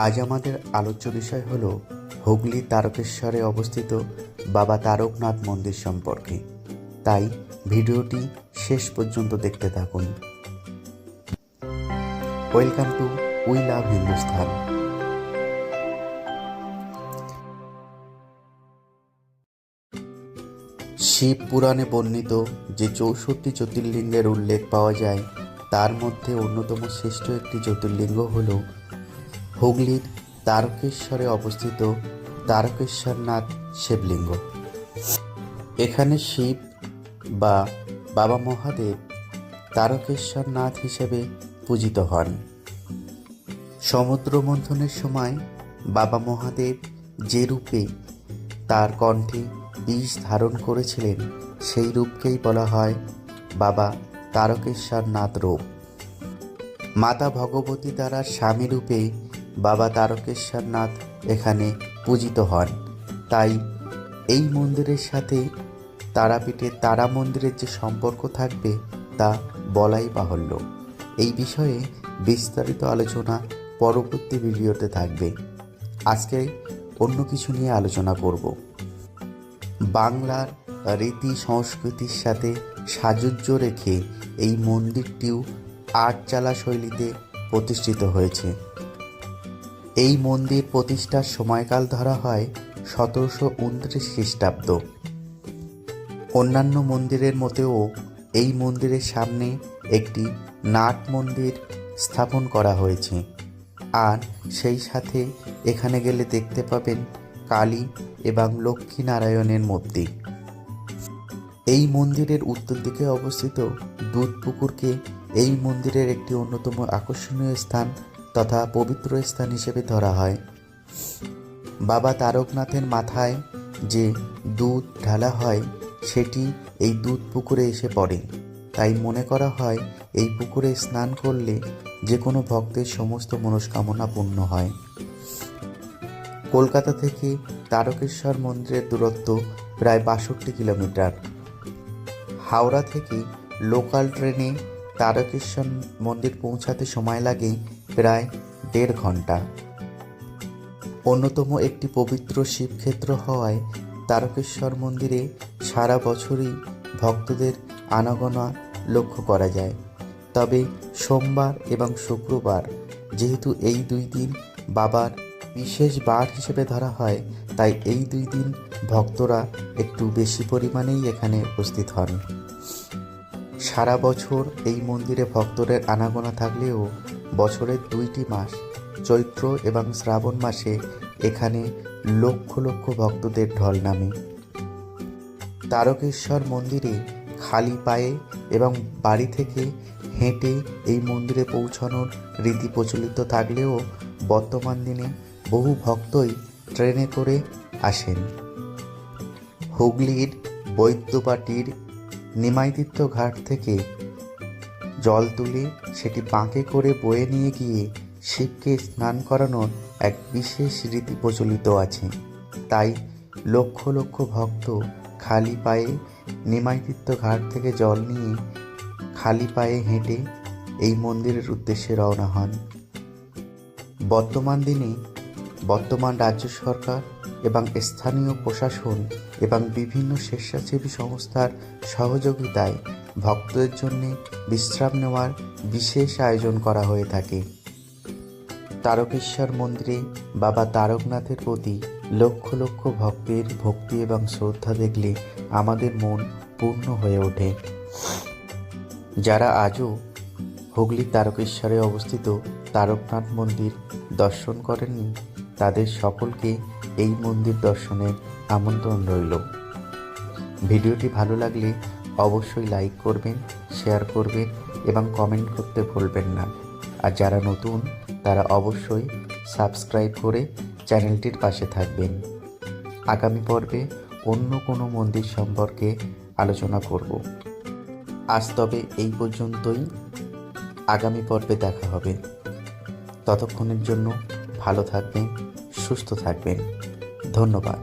আজ আমাদের আলোচ্য বিষয় হল হুগলি তারকেশ্বরে অবস্থিত বাবা তারকনাথ মন্দির সম্পর্কে। তাই ভিডিওটি শেষ পর্যন্ত দেখতে থাকুন। Welcome to we love Hindustan. শিব পুরাণে বর্ণিত যে 64 জ্যোতির্লিঙ্গের উল্লেখ পাওয়া যায়, তার মধ্যে অন্যতম শ্রেষ্ঠ একটি জ্যোতির্লিঙ্গ হল হুগলির তারকেশ্বরে অবস্থিত তারকেশ্বরনাথ শিবলিঙ্গ। এখানে শিব বা বাবা মহাদেব তারকেশ্বরনাথ হিসেবে পূজিত হন। সমুদ্র মন্থনের সময় বাবা মহাদেব যে রূপে তার কণ্ঠে বিষ ধারণ করেছিলেন, সেই রূপকেই বলা হয় বাবা তারকেশ্বরনাথ রূপ। মাতা ভগবতী দ্বারা স্বামী রূপে বাবা তারকেশ্বরনাথ এখানে পূজিত হন। তাই এই মন্দিরের সাথে তারাপীঠের তারা মন্দিরের যে সম্পর্ক থাকবে তা বলাই বাহুল্য। এই বিষয়ে বিস্তারিত আলোচনা পরবর্তী ভিডিওতে থাকবে। আজকে অন্য কিছু নিয়ে আলোচনা করব। বাংলার রীতি সংস্কৃতির সাথে সাযুজ্য রেখে এই মন্দিরটিও আটচালা শৈলীতে প্রতিষ্ঠিত হয়েছে। এই মন্দির প্রতিষ্ঠার সময়কাল ধরা হয় 1729 খ্রিস্টাব্দ। অন্যান্য মন্দিরের মতেও এই মন্দিরের সামনে একটি নাট মন্দির স্থাপন করা হয়েছে। আর সেই সাথে এখানে গেলে দেখতে পাবেন কালী এবং লক্ষ্মী নারায়ণের মূর্তি। এই মন্দিরের উত্তর দিকে অবস্থিত দুধ পুকুরকে এই মন্দিরের একটি অন্যতম আকর্ষণীয় স্থান তথা পবিত্র স্থান হিসেবে ধরা হয়। বাবা তারকনাথের মাথায় যে দুধ ঢালা হয় সেটি এই দুধ পুকুরে এসে পড়ে। তাই মনে করা হয় এই পুকুরে স্নান করলে যে কোনো ভক্তের সমস্ত মনস্কামনা পূর্ণ হয়। কলকাতা থেকে তারকেশ্বর মন্দিরের দূরত্ব প্রায় 62 কিলোমিটার। হাওড়া থেকে লোকাল ট্রেনে তারকেশ্বর মন্দির পৌঁছাতে সময় লাগে প্রায় 1.5 ঘন্টা। অন্যতম একটি পবিত্র শিবক্ষেত্র হওয়ায় তারকেশ্বর মন্দিরে সারা বছরই ভক্তদের আনাগোনা লক্ষ্য করা যায়। তবে সোমবার এবং শুক্রবার যেহেতু এই 2 দিন বাবার বিশেষ বার হিসেবে ধরা হয়, তাই এই 2 দিন ভক্তরা একটু বেশি পরিমাণেই এখানে উপস্থিত হন। সারা বছর এই মন্দিরে ভক্তদের আনাগোনা থাকলেও বছরের 2টি মাস চৈত্র এবং শ্রাবণ মাসে এখানে লক্ষ লক্ষ ভক্তদের ঢল নামে। তারকেশ্বর মন্দিরে খালি পায়ে এবং বাড়ি থেকে হেঁটে এই মন্দিরে পৌঁছানোর রীতি প্রচলিত থাকলেও বর্তমান দিনে বহু ভক্তই ট্রেনে করে আসেন। হুগলির বৈদ্যবাটির নিমাইতীর্থ ঘাট থেকে জল তুলে সেটি বাঁকে করে বয়ে নিয়ে গিয়ে শিবকে স্নান করানোর এক বিশেষ রীতি প্রচলিত আছে। তাই লক্ষ লক্ষ ভক্ত খালি পায়ে নিমাইতীর্থ ঘাট থেকে জল নিয়ে খালি পায়ে হেঁটে এই মন্দিরের উদ্দেশ্যে রওনা হন। বর্তমান রাজ্য সরকার এবং স্থানীয় প্রশাসন এবং বিভিন্ন স্বেচ্ছাসেবী সংস্থার সহযোগিতায় ভক্তদের জন্য বিশ্রাম নেওয়ার বিশেষ আয়োজন করা হয়ে থাকে। তারকেশ্বর মন্দিরে বাবা তারকনাথের প্রতি লক্ষ লক্ষ ভক্তের ভক্তি এবং শ্রদ্ধা দেখলে আমাদের মন পূর্ণ হয়ে ওঠে। যারা আজও হুগলি তারকেশ্বরে অবস্থিত তারকনাথ মন্দির দর্শন করেননি, তাদের সকলকে এই মন্দির দর্শনের আমন্ত্রণ রইল। ভিডিওটি ভালো লাগলে অবশ্যই লাইক করবেন, শেয়ার করবেন এবং কমেন্ট করতে ভুলবেন না। আর যারা নতুন তারা অবশ্যই সাবস্ক্রাইব করে চ্যানেলটির পাশে থাকবেন। আগামী পর্বে অন্য কোনো মন্দির সম্পর্কে আলোচনা করব। আজ তবে এই পর্যন্তই। আগামী পর্বে দেখা হবে। ততক্ষণের জন্য ভালো থাকবেন, সুস্থ থাকবেন। ধন্যবাদ।